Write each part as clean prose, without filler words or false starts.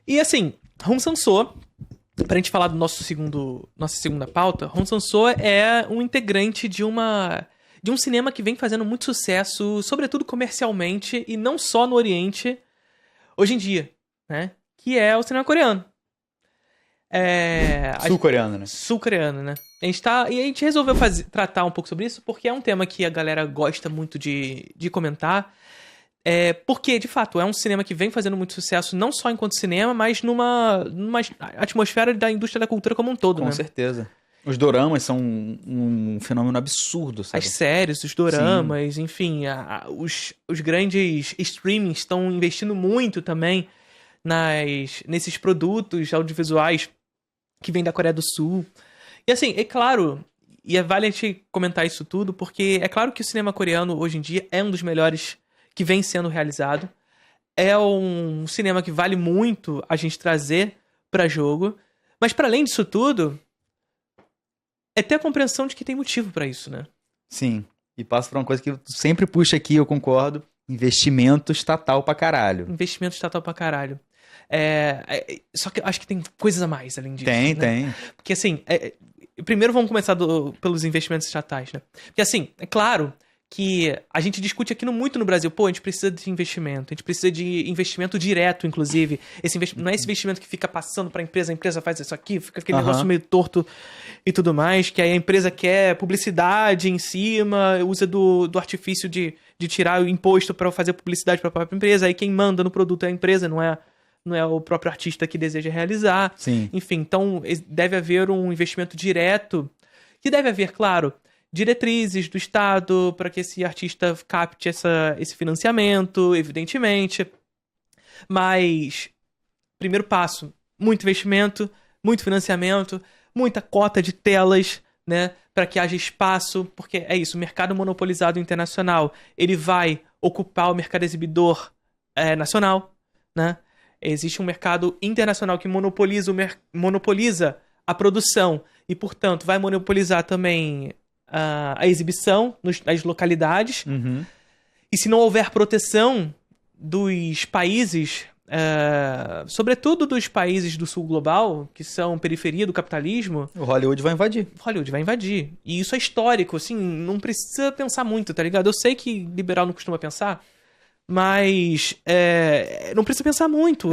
E assim, Hong Sang-soo, pra gente falar do nossa segunda pauta, Hong Sang-soo é um integrante de um cinema que vem fazendo muito sucesso, sobretudo comercialmente, e não só no Oriente, hoje em dia, né? Que é o cinema coreano. Sul-coreano, né? Sul-coreano, né? E a gente resolveu tratar um pouco sobre isso porque é um tema que a galera gosta muito de comentar. Porque, de fato, é um cinema que vem fazendo muito sucesso, não só enquanto cinema, mas numa atmosfera da indústria da cultura como um todo, né? Com certeza. Os doramas são um fenômeno absurdo, sabe? As séries, os doramas, enfim, os grandes streamings estão investindo muito também nesses produtos audiovisuais que vêm da Coreia do Sul. E assim, é claro, e vale a gente comentar isso tudo, porque é claro que o cinema coreano hoje em dia é um dos melhores que vem sendo realizado. É um cinema que vale muito a gente trazer pra jogo. Mas para além disso tudo, é ter a compreensão de que tem motivo pra isso, né? Sim. E passa por uma coisa que eu sempre puxo aqui, eu concordo. Investimento estatal pra caralho. Investimento estatal pra caralho. Só que eu acho que tem coisas a mais além disso. Tem. Porque assim, primeiro vamos começar pelos investimentos estatais, né? Porque assim, é claro que a gente discute aqui muito no Brasil, a gente precisa de investimento, a gente precisa de investimento direto, inclusive. Não é esse investimento que fica passando pra empresa, a empresa faz isso aqui, fica aquele negócio meio torto e tudo mais, que aí a empresa quer publicidade em cima, usa do artifício de tirar o imposto pra fazer publicidade pra própria empresa, aí quem manda no produto é a empresa, não é o próprio artista que deseja realizar. Sim. Enfim, então deve haver um investimento direto, que deve haver, claro, diretrizes do Estado para que esse artista capte esse financiamento, evidentemente. Mas, primeiro passo, muito investimento, muito financiamento, muita cota de telas, né, para que haja espaço, porque é isso, o mercado monopolizado internacional, ele vai ocupar o mercado exibidor nacional, né? Existe um mercado internacional que monopoliza a produção e, portanto, vai monopolizar também a exibição nas localidades. Uhum. E se não houver proteção dos países, sobretudo dos países do sul global, que são periferia do capitalismo... O Hollywood vai invadir. E isso é histórico, assim, não precisa pensar muito, tá ligado? Eu sei que liberal não costuma pensar, mas não precisa pensar muito.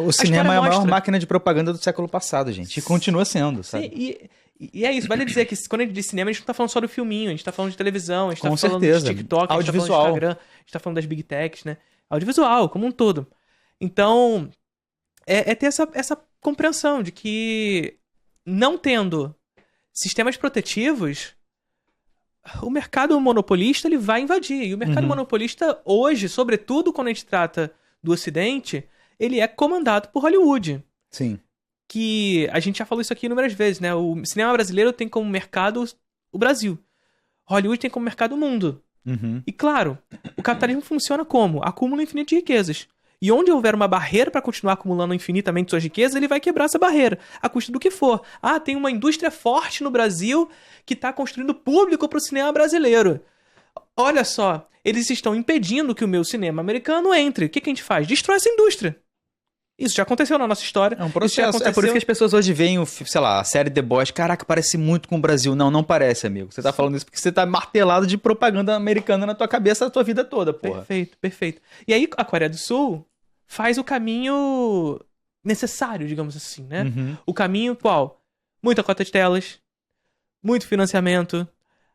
O cinema é a maior máquina de propaganda do século passado, gente. E continua sendo, sabe? E é isso, vale dizer que quando a gente diz cinema, a gente não tá falando só do filminho, a gente tá falando de televisão, a gente tá falando de TikTok, a gente tá falando de Instagram, a gente tá falando das Big Techs, né? Audiovisual, como um todo. Então, ter essa compreensão de que não tendo sistemas protetivos, o mercado monopolista ele vai invadir. E o mercado monopolista hoje, sobretudo quando a gente trata do Ocidente, ele é comandado por Hollywood. Sim. Que a gente já falou isso aqui inúmeras vezes, né? O cinema brasileiro tem como mercado o Brasil. Hollywood tem como mercado o mundo. Uhum. E claro, o capitalismo funciona como? Acúmulo infinito de riquezas. E onde houver uma barreira para continuar acumulando infinitamente suas riquezas, ele vai quebrar essa barreira, a custa do que for. Tem uma indústria forte no Brasil que está construindo público para o cinema brasileiro. Olha só, eles estão impedindo que o meu cinema americano entre. O que a gente faz? Destrói essa indústria. Isso já aconteceu na nossa história. É um processo. É por isso que as pessoas hoje veem, a série The Boys. Caraca, parece muito com o Brasil. Não parece, amigo. Você tá falando isso porque você tá martelado de propaganda americana na tua cabeça a tua vida toda, porra. Perfeito. E aí a Coreia do Sul faz o caminho necessário, digamos assim, né? Uhum. O caminho qual? Muita cota de telas, muito financiamento.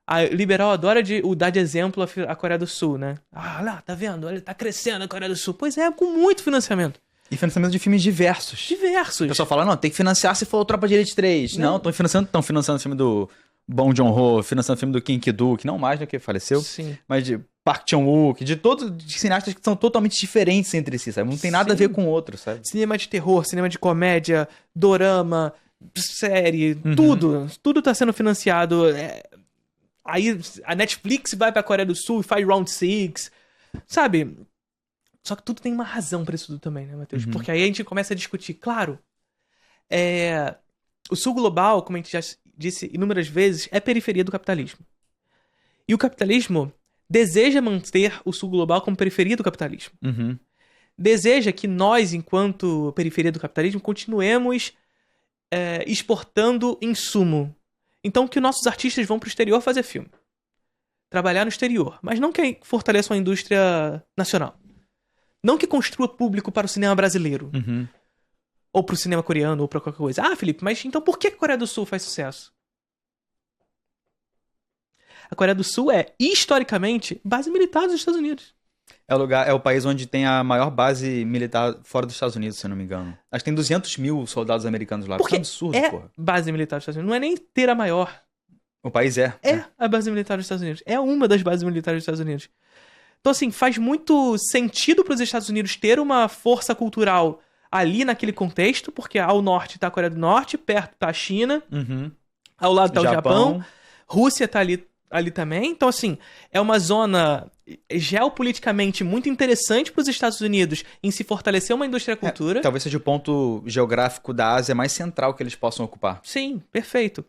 A liberal adora dar de exemplo a Coreia do Sul, né? Lá, tá vendo? Olha, tá crescendo a Coreia do Sul. Pois é, com muito financiamento. E financiamento de filmes diversos. O pessoal fala, não, tem que financiar se for o Tropa de Elite 3. Não, estão financiando o filme do Bong Joon-ho, financiando o filme do Kim Ki-duk, não mais, né, que faleceu. Sim. Mas de Park Chan-wook, de cineastas que são totalmente diferentes entre si, sabe? Não tem nada a ver com o outro, sabe? Cinema de terror, cinema de comédia, dorama, série, tudo tá sendo financiado. Aí a Netflix vai pra Coreia do Sul e faz Round 6, sabe? Só que tudo tem uma razão pra isso tudo também, né, Matheus? Porque aí a gente começa a discutir. Claro, o sul global, como a gente já disse inúmeras vezes, é periferia do capitalismo. E o capitalismo deseja manter o sul global como periferia do capitalismo. deseja que nós, enquanto periferia do capitalismo, continuemos exportando insumo. Então que nossos artistas vão pro exterior fazer filme. Trabalhar no exterior. Mas não que fortaleçam a indústria nacional. Não que construa público para o cinema brasileiro. Uhum. Ou pro cinema coreano, ou pra qualquer coisa. Ah, Felipe, mas então por que a Coreia do Sul faz sucesso? A Coreia do Sul é, historicamente, base militar dos Estados Unidos. É o país onde tem a maior base militar fora dos Estados Unidos, se eu não me engano. Acho que tem 200 mil soldados americanos lá. Porque é um absurdo, é porra. base militar dos Estados Unidos. Não é nem ter a maior. O país é. É a base militar dos Estados Unidos. É uma das bases militares dos Estados Unidos. Então, assim, faz muito sentido para os Estados Unidos ter uma força cultural ali naquele contexto, porque ao norte tá a Coreia do Norte, perto tá a China, Uhum. ao lado tá o Japão, Rússia tá ali também. Então, assim, é uma zona geopoliticamente muito interessante para os Estados Unidos em se fortalecer uma indústria da cultura. Talvez seja o ponto geográfico da Ásia mais central que eles possam ocupar. Sim, perfeito.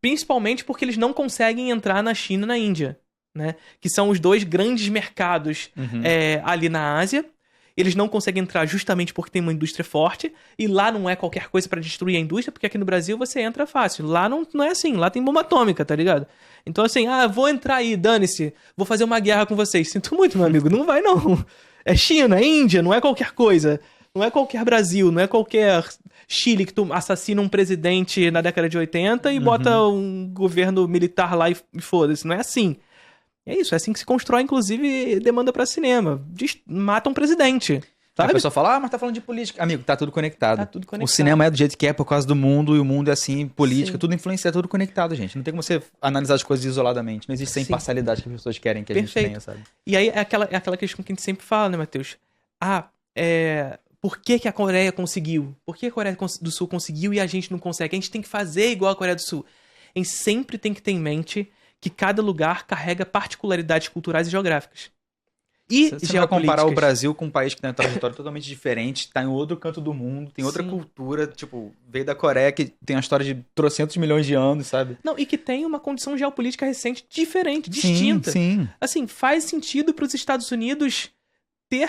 Principalmente porque eles não conseguem entrar na China e na Índia, né? Que são os dois grandes mercados ali na Ásia. Eles não conseguem entrar justamente porque tem uma indústria forte. E lá não é qualquer coisa pra destruir a indústria, porque aqui no Brasil você entra fácil. Lá não é assim. Lá tem bomba atômica, tá ligado? Então assim, vou entrar aí, dane-se. Vou fazer uma guerra com vocês. Sinto muito, meu amigo. Não vai, não. É China, é Índia, não é qualquer coisa. Não é qualquer Brasil, não é qualquer Chile que tu assassina um presidente na década de 80 e bota um governo militar lá e foda-se. Não é assim. É isso, é assim que se constrói, inclusive, demanda pra cinema. Mata um presidente, sabe? A pessoa fala, mas tá falando de política. Amigo, tá tudo conectado. Tá tudo conectado. O cinema é do jeito que é por causa do mundo, e o mundo é assim, política, Sim. tudo influencia, tudo conectado, gente. Não tem como você analisar as coisas isoladamente. Não existe essa Sim. imparcialidade que as pessoas querem que a gente tenha, sabe? E aí é aquela questão que a gente sempre fala, né, Matheus? Por que a Coreia conseguiu? Por que a Coreia do Sul conseguiu e a gente não consegue? A gente tem que fazer igual a Coreia do Sul. A gente sempre tem que ter em mente que cada lugar carrega particularidades culturais e geográficas. E Você vai comparar o Brasil com um país que tem uma trajetória totalmente diferente, tá em outro canto do mundo, tem outra cultura, tipo, veio da Coreia, que tem uma história de trocentos milhões de anos, sabe? Não, e que tem uma condição geopolítica recente diferente, distinta. Sim. Assim, faz sentido para os Estados Unidos ter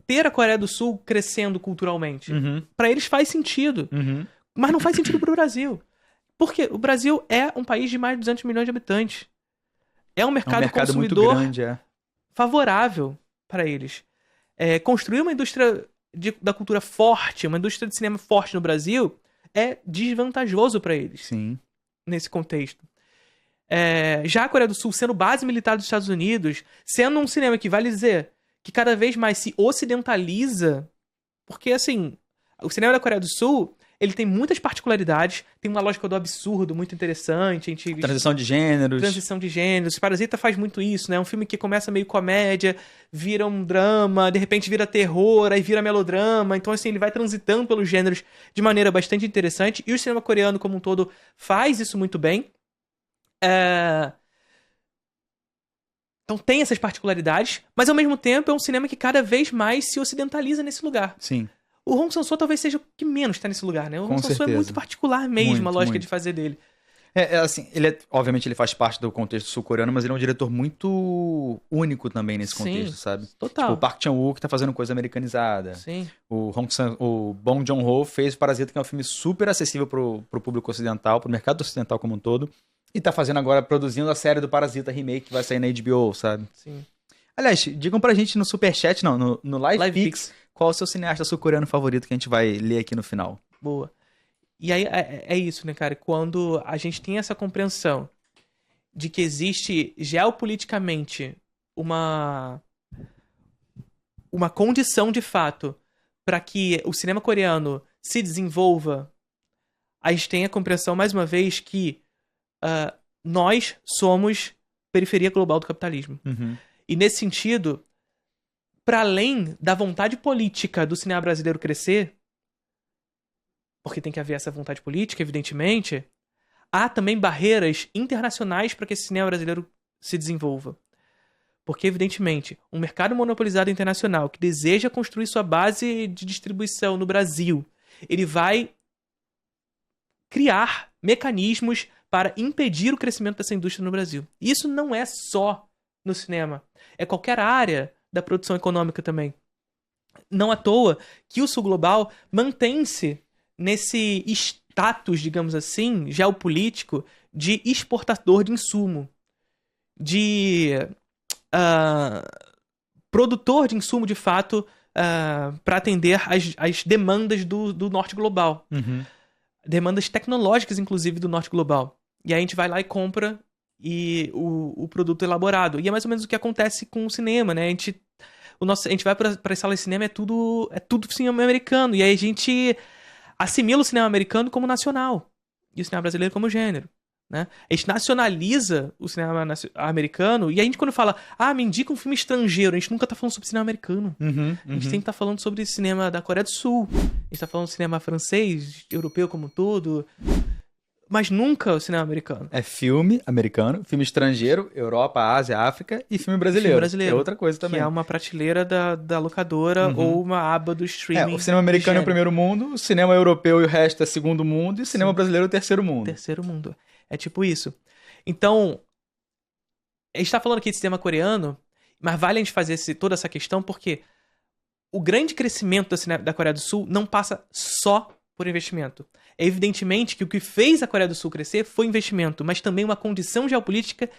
ter a Coreia do Sul crescendo culturalmente. Para eles faz sentido. Mas não faz sentido para o Brasil. Porque o Brasil é um país de mais de 200 milhões de habitantes. É um mercado consumidor muito grande, favorável para eles. Construir uma indústria da cultura forte, uma indústria de cinema forte no Brasil, é desvantajoso para eles. Sim. Nesse contexto. Já a Coreia do Sul sendo base militar dos Estados Unidos, sendo um cinema que, vale dizer, que cada vez mais se ocidentaliza, porque, assim, o cinema da Coreia do Sul, ele tem muitas particularidades, tem uma lógica do absurdo muito interessante. Transição de gêneros. Parasita faz muito isso, né? É um filme que começa meio comédia, vira um drama, de repente vira terror, aí vira melodrama. Então, assim, ele vai transitando pelos gêneros de maneira bastante interessante. E o cinema coreano, como um todo, faz isso muito bem. Então tem essas particularidades, mas ao mesmo tempo é um cinema que cada vez mais se ocidentaliza nesse lugar. Sim. O Hong Sang-soo talvez seja o que menos está nesse lugar, né? O Com Hong Sang-soo é certeza. muito particular mesmo, a lógica de fazer dele. Assim, obviamente ele faz parte do contexto sul-coreano, mas ele é um diretor muito único também nesse contexto, sabe? Total. Tipo, o Park Chan-wook tá fazendo coisa americanizada. Sim. O Bong Joon-ho fez o Parasita, que é um filme super acessível pro público ocidental, pro mercado ocidental como um todo. E tá fazendo agora, produzindo a série do Parasita Remake, que vai sair na HBO, sabe? Sim. Aliás, digam pra gente no Superchat, não, no LivePix, qual é o seu cineasta sul-coreano favorito que a gente vai ler aqui no final. Boa. E aí é isso, né, cara? Quando a gente tem essa compreensão de que existe geopoliticamente uma condição de fato para que o cinema coreano se desenvolva, a gente tem a compreensão, mais uma vez, que nós somos periferia global do capitalismo. E nesse sentido, para além da vontade política do cinema brasileiro crescer, porque tem que haver essa vontade política, evidentemente, há também barreiras internacionais para que esse cinema brasileiro se desenvolva. Porque, evidentemente, um mercado monopolizado internacional que deseja construir sua base de distribuição no Brasil, ele vai criar mecanismos para impedir o crescimento dessa indústria no Brasil. E isso não é só no cinema. É qualquer área da produção econômica também. Não à toa que o sul global mantém-se nesse status, digamos assim, geopolítico de exportador de insumo, de produtor de insumo, de fato, para atender às demandas do norte global. Uhum. Demandas tecnológicas, inclusive, do norte global. E aí a gente vai lá e compra o produto elaborado. E é mais ou menos o que acontece com o cinema, né? A gente vai para as salas de cinema, é tudo cinema americano. E aí a gente assimila o cinema americano como nacional. E o cinema brasileiro como gênero. Né? A gente nacionaliza o cinema americano. E a gente, quando fala, me indica um filme estrangeiro, a gente nunca tá falando sobre cinema americano. A gente sempre tá falando sobre cinema da Coreia do Sul. A gente tá falando cinema francês, europeu como um todo. Mas nunca o cinema americano. É filme americano, filme estrangeiro, Europa, Ásia, África e filme brasileiro. Filme brasileiro. É outra coisa também. Que é uma prateleira da locadora ou uma aba do streaming. O cinema americano é o primeiro mundo, o cinema europeu e o resto é segundo mundo, e o cinema brasileiro é o terceiro mundo. Terceiro mundo. É tipo isso. Então, a gente tá falando aqui de cinema coreano, mas vale a gente fazer toda essa questão porque o grande crescimento da Coreia do Sul não passa só por investimento. É evidentemente que o que fez a Coreia do Sul crescer foi investimento, mas também uma condição geopolítica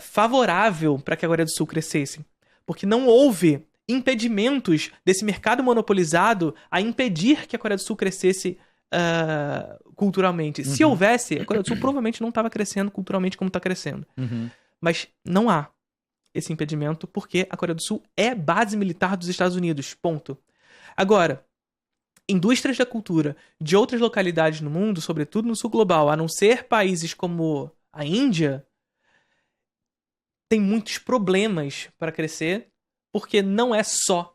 favorável para que a Coreia do Sul crescesse. Porque não houve impedimentos desse mercado monopolizado a impedir que a Coreia do Sul crescesse culturalmente. Se houvesse, a Coreia do Sul provavelmente não estava crescendo culturalmente como está crescendo. Mas não há esse impedimento porque a Coreia do Sul é base militar dos Estados Unidos. Ponto. Agora, indústrias da cultura de outras localidades no mundo, sobretudo no sul global, a não ser países como a Índia, tem muitos problemas para crescer, porque não é só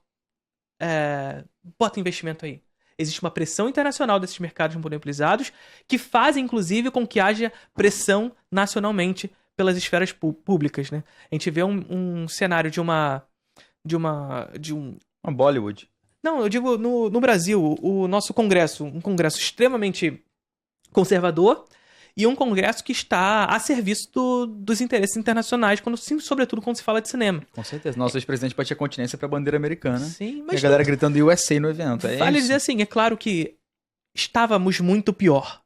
bota investimento aí. Existe uma pressão internacional desses mercados monopolizados que fazem, inclusive, com que haja pressão nacionalmente pelas esferas públicas, né? A gente vê um cenário de uma Bollywood. Não, eu digo no Brasil, o nosso Congresso, um Congresso extremamente conservador e um Congresso que está a serviço dos interesses internacionais, sobretudo quando se fala de cinema. Com certeza. Nosso ex-presidente batia continência para a bandeira americana. Sim, mas... E a galera gritando USA no evento. Vale dizer assim, é claro que estávamos muito pior.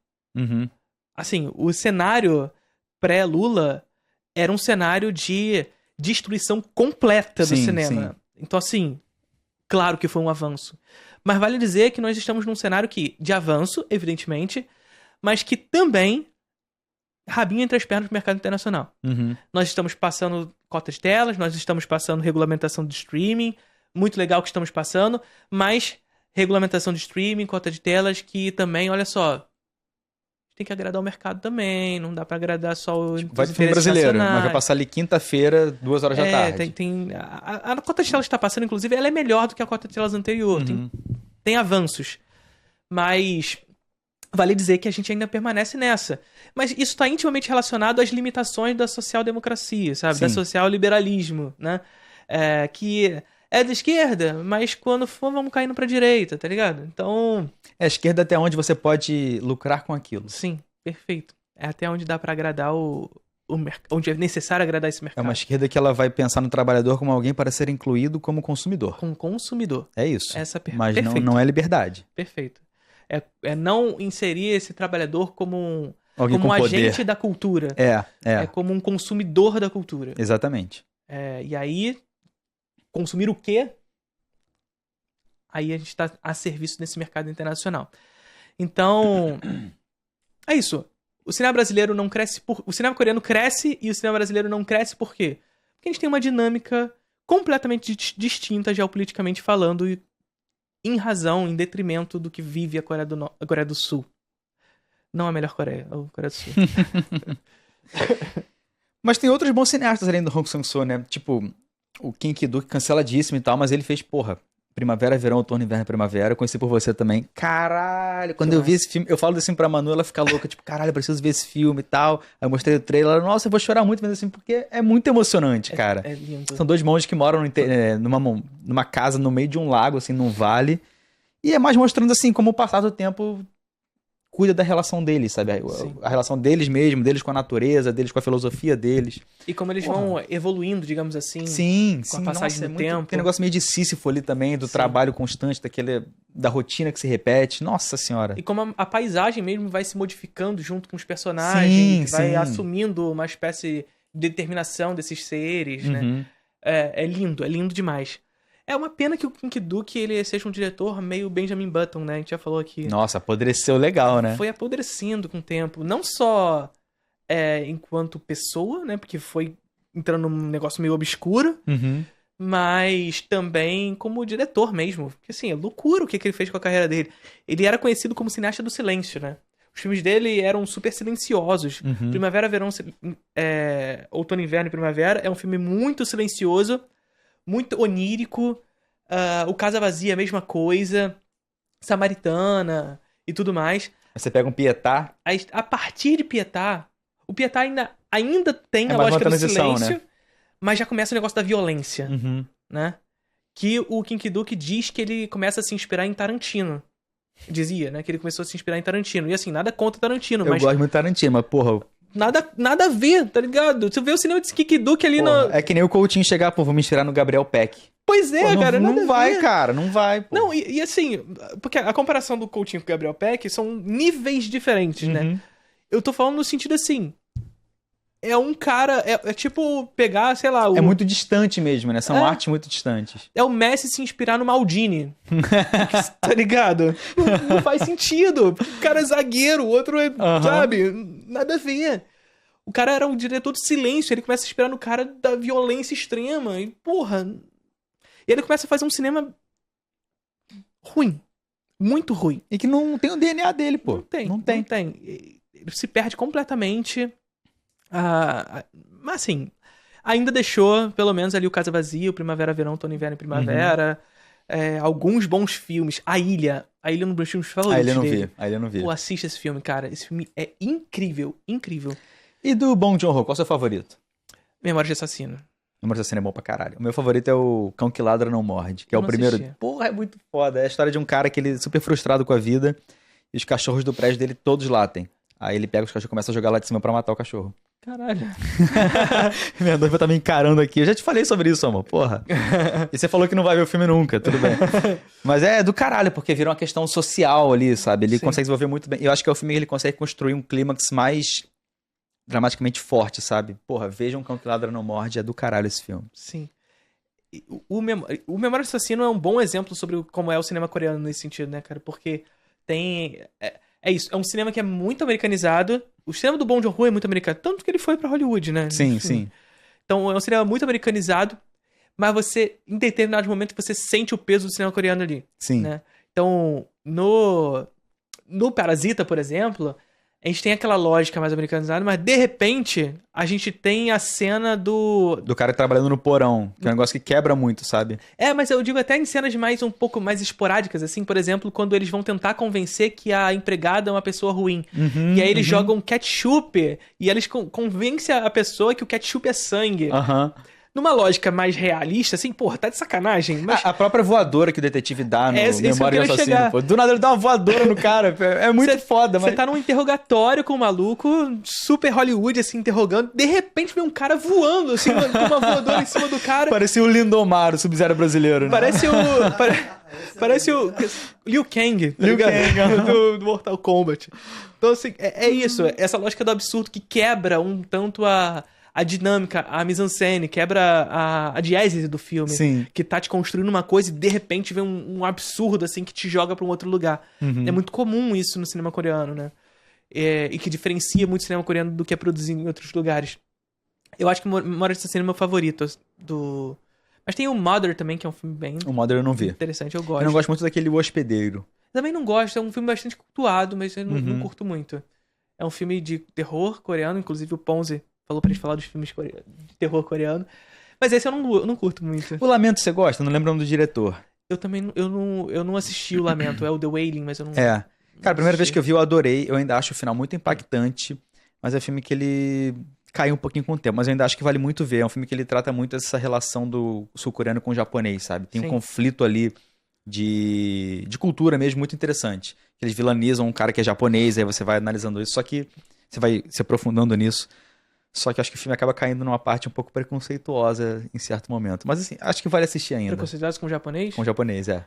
Assim, o cenário pré-Lula era um cenário de destruição completa do cinema. Sim. Então, assim... Claro que foi um avanço. Mas vale dizer que nós estamos num cenário de avanço, evidentemente, mas que também rabinho entre as pernas do mercado internacional. Nós estamos passando cotas de telas, nós estamos passando regulamentação de streaming, muito legal que estamos passando, mas regulamentação de streaming, cota de telas, que também, olha só, tem que agradar o mercado também, não dá pra agradar só o vai ter filme brasileiro, mas vai passar ali quinta-feira, 2 horas da tarde. A cota de telas que tá passando, inclusive, ela é melhor do que a cota de telas anterior. Tem avanços. Mas vale dizer que a gente ainda permanece nessa. Mas isso está intimamente relacionado às limitações da social-democracia, sabe? Da social-liberalismo, né? Que é da esquerda, mas quando for, vamos caindo pra direita, tá ligado? Então... É a esquerda até onde você pode lucrar com aquilo. Sim, perfeito. É até onde dá pra agradar onde é necessário agradar esse mercado. É uma esquerda que ela vai pensar no trabalhador como alguém para ser incluído como consumidor. Como consumidor. É isso. Mas perfeito. não é liberdade. Perfeito. É não inserir esse trabalhador como alguém com agente poder da cultura. É como um consumidor da cultura. Exatamente. E aí, consumir o quê? Aí a gente está a serviço desse mercado internacional. Então, é isso. O cinema brasileiro não cresce o cinema coreano cresce e o cinema brasileiro não cresce por quê? Porque a gente tem uma dinâmica completamente distinta, geopoliticamente falando, e em razão, em detrimento do que vive a Coreia do Sul. Não a melhor Coreia, a Coreia do Sul. Mas tem outros bons cineastas além do Hong Sang-soo, né? Tipo, o Kim Ki-duk, canceladíssimo e tal, mas ele fez, Primavera, Verão, Outono, Inverno, Primavera. Eu conheci por você também. Caralho, quando eu vi esse filme, eu falo assim pra Manu, ela fica louca, tipo, caralho, eu preciso ver esse filme e tal. Aí eu mostrei o trailer, ela, nossa, eu vou chorar muito vendo assim, porque é muito emocionante, cara. É lindo. São dois monges que moram numa casa no meio de um lago, assim, num vale. E é mais mostrando, assim, como o passar do tempo cuida da relação deles, sabe? A relação deles mesmo, deles com a natureza, deles com a filosofia deles. E como eles vão evoluindo, digamos assim. Sim, com a passagem do tempo. Tem um negócio meio de Sísifo ali também, do trabalho constante, da rotina que se repete. Nossa senhora. E como a paisagem mesmo vai se modificando junto com os personagens, vai assumindo uma espécie de determinação desses seres, né? É lindo demais. É uma pena que o King Duke ele seja um diretor meio Benjamin Button, né? A gente já falou aqui. Nossa, apodreceu legal, né? Foi apodrecendo com o tempo. Não só enquanto pessoa, né? Porque foi entrando num negócio meio obscuro. Mas também como diretor mesmo. Porque assim, é loucura o que ele fez com a carreira dele. Ele era conhecido como cineasta do silêncio, né? Os filmes dele eram super silenciosos. Primavera, Verão, Outono, Inverno e Primavera é um filme muito silencioso, muito onírico. O Casa Vazia, a mesma coisa. Samaritana e tudo mais. Você pega um Pietà. A partir de Pietà, o Pietà ainda tem a lógica do silêncio, né? Mas já começa o negócio da violência, né? Que o King Duke diz que ele começa a se inspirar em Tarantino. Dizia, né? Que ele começou a se inspirar em Tarantino. E assim, nada contra Tarantino, Eu gosto muito de Tarantino, mas porra... Nada a ver, tá ligado? Você vê o cinema de King Duke ali no... É que nem o Coutinho chegar, vou me inspirar no Gabriel Peck. Pois é, cara. Não vai, cara. Não vai, pô. Não, e assim... Porque a comparação do Coutinho com o Gabriel Peck são níveis diferentes, né? Eu tô falando no sentido assim... É um cara... É tipo pegar, sei lá... É muito distante mesmo, né? São artes muito distantes. É o Messi se inspirar no Maldini. Tá ligado? Não faz sentido. O cara é zagueiro, o outro é... Sabe? Nada a ver. O cara era um diretor do silêncio. Ele começa a se inspirar no cara da violência extrema. E, porra... E ele começa a fazer um cinema... ruim. Muito ruim. E que não tem o DNA dele, pô. Não tem. Ele se perde completamente... mas assim, ainda deixou pelo menos ali o Casa Vazia, o Primavera, Verão, Outono, Inverno e Primavera, alguns bons filmes. A Ilha é um dos meus filmes favoritos dele. A Ilha eu não vi. Pô, assiste esse filme, cara. Esse filme é incrível. E do Bong Joon-ho, qual é o seu favorito? Memórias de Assassino. Memórias de Assassino é bom pra caralho. O meu favorito é o Cão que Ladra Não Morde, que é o primeiro... Assisti. Porra, é muito foda. É a história de um cara que ele é super frustrado com a vida e os cachorros do prédio dele todos latem. Aí ele pega os cachorros e começa a jogar lá de cima pra matar o cachorro. Caralho. Minha noiva tá me encarando aqui. Eu já te falei sobre isso, amor. Porra. E você falou que não vai ver o filme nunca. Tudo bem. Mas é do caralho, porque virou uma questão social ali, sabe? Ele consegue desenvolver muito bem. Eu acho que é o filme que ele consegue construir um clímax mais dramaticamente forte, sabe? Porra, vejam um Cão que Ladra Não Morde. É do caralho esse filme. Sim. O Memórias de Assassino é um bom exemplo sobre como é o cinema coreano nesse sentido, né, cara? Porque tem... É isso, é um cinema que é muito americanizado. O cinema do Bong Joon-ho é muito americano, tanto que ele foi pra Hollywood, né? Sim. Então é um cinema muito americanizado, mas você, em determinados momentos, você sente o peso do cinema coreano ali. Sim. Né? Então, no Parasita, por exemplo, a gente tem aquela lógica mais americanizada, mas de repente a gente tem a cena do cara trabalhando no porão, que é um negócio que quebra muito, sabe? Mas eu digo até em cenas um pouco mais esporádicas, assim, por exemplo, quando eles vão tentar convencer que a empregada é uma pessoa ruim. E aí eles jogam ketchup e eles convencem a pessoa que o ketchup é sangue. Numa lógica mais realista, assim, porra, tá de sacanagem. Mas... A própria voadora que o detetive dá no Memória do Assassino, pô. Do nada ele dá uma voadora no cara. É muito foda, mas... Você tá num interrogatório com um maluco, super Hollywood, assim, interrogando. De repente vem um cara voando, assim, com uma voadora em cima do cara. Parecia o Lindomar, o Sub-Zero brasileiro, né? Parece o Liu Kang, tá ligado? do Mortal Kombat. Então, assim, é isso. Essa lógica do absurdo que quebra um tanto a dinâmica, a mise-en-scène, quebra a diésese do filme. Sim. Que tá te construindo uma coisa e de repente vem um absurdo, assim, que te joga pra um outro lugar. É muito comum isso no cinema coreano, né? E que diferencia muito o cinema coreano do que é produzido em outros lugares. Eu acho que Memórias de Assassino é meu favorito Mas tem o Mother também, que é um filme bem... O Mother eu não vi. Interessante, eu gosto. Eu não gosto muito daquele O Hospedeiro. Também não gosto, é um filme bastante cultuado, mas eu não curto muito. É um filme de terror coreano, inclusive o Ponzi falou pra gente falar dos filmes de terror coreano. Mas esse eu não curto muito. O Lamento você gosta? Eu não lembro o nome do diretor. Eu também eu não assisti o Lamento, é o The Wailing, mas eu não... Cara, a primeira vez que eu vi eu adorei, eu ainda acho o final muito impactante, mas é um filme que ele caiu um pouquinho com o tempo, mas eu ainda acho que vale muito ver. É um filme que ele trata muito essa relação do sul-coreano com o japonês, sabe? Tem um conflito ali de cultura mesmo, muito interessante. Eles vilanizam um cara que é japonês, aí você vai analisando isso, só que você vai se aprofundando nisso. Só que acho que o filme acaba caindo numa parte um pouco preconceituosa em certo momento. Mas assim, acho que vale assistir ainda. Preconceituosos com o japonês? Com o japonês, é.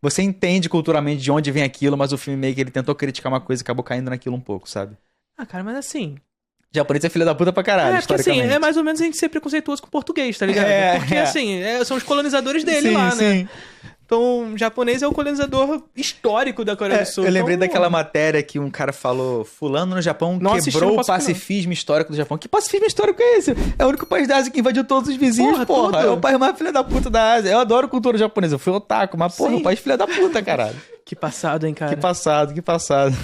Você entende culturalmente de onde vem aquilo, mas o filme meio que ele tentou criticar uma coisa e acabou caindo naquilo um pouco, sabe? Ah, cara, mas assim... Japonês é filho da puta pra caralho, porque assim, historicamente. é mais ou menos a gente ser preconceituoso com o português, tá ligado? Porque assim, são os colonizadores dele sim, lá, né? Sim. Então, o japonês é o colonizador histórico da Coreia do Sul. Eu lembrei então... daquela matéria que um cara falou: fulano no Japão quebrou o pacifismo histórico do Japão. Que pacifismo histórico é esse? É o único país da Ásia que invadiu todos os vizinhos, porra. É o país mais filha da puta da Ásia. Eu adoro cultura japonesa. Eu fui otaku, mas porra, é um país filha da puta, caralho. Que passado, hein, cara? Que passado.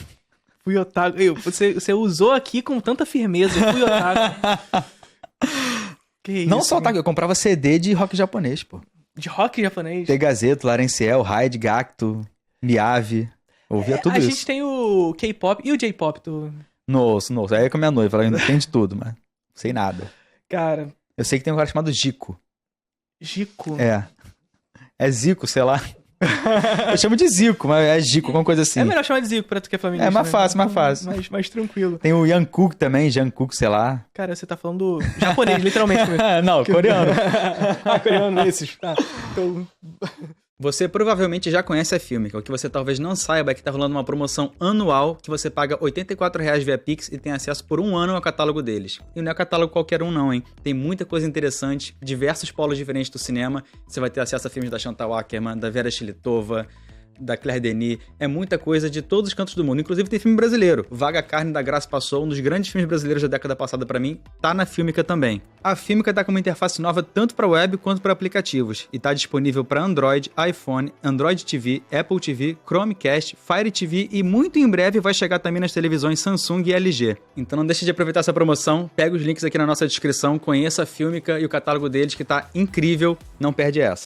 Fui otaku. Você usou aqui com tanta firmeza. Fui otaku. Que isso, não só otaku, eu comprava CD de rock japonês, pô. De rock japonês? Pegazeto, Larenciel, Hyde, Gacto, Miyavi. Ouvia tudo isso. A gente tem o K-pop e o J-pop. Nossa. Aí é com a minha noiva, ela entende tudo, mas não sei nada. Cara... Eu sei que tem um cara chamado Zico. Zico? É Zico, sei lá. Eu chamo de Zico, mas é Zico, alguma coisa assim. É melhor chamar de Zico pra tu que é flamenguista. É mais fácil, mais fácil. Mais tranquilo. Tem o Jungkook também, Jungkook, sei lá. Cara, você tá falando japonês, literalmente. Não, coreano. Coreano, esses. Tá. Então... Você provavelmente já conhece a Filmica. O que você talvez não saiba é que tá rolando uma promoção anual que você paga R$ 84,00 via Pix e tem acesso por 1 ano ao catálogo deles. E não é catálogo qualquer um não, hein? Tem muita coisa interessante, diversos polos diferentes do cinema. Você vai ter acesso a filmes da Chantal Akerman, da Vera Shilitova, da Claire Denis. É muita coisa de todos os cantos do mundo. Inclusive tem filme brasileiro. Vaga Carne da Graça Passou, um dos grandes filmes brasileiros da década passada pra mim, tá na Filmica também. A Filmica tá com uma interface nova tanto para web quanto para aplicativos e tá disponível para Android, iPhone, Android TV, Apple TV, Chromecast, Fire TV e muito em breve vai chegar também nas televisões Samsung e LG. Então não deixe de aproveitar essa promoção, pega os links aqui na nossa descrição, conheça a Filmica e o catálogo deles que tá incrível, não perde essa.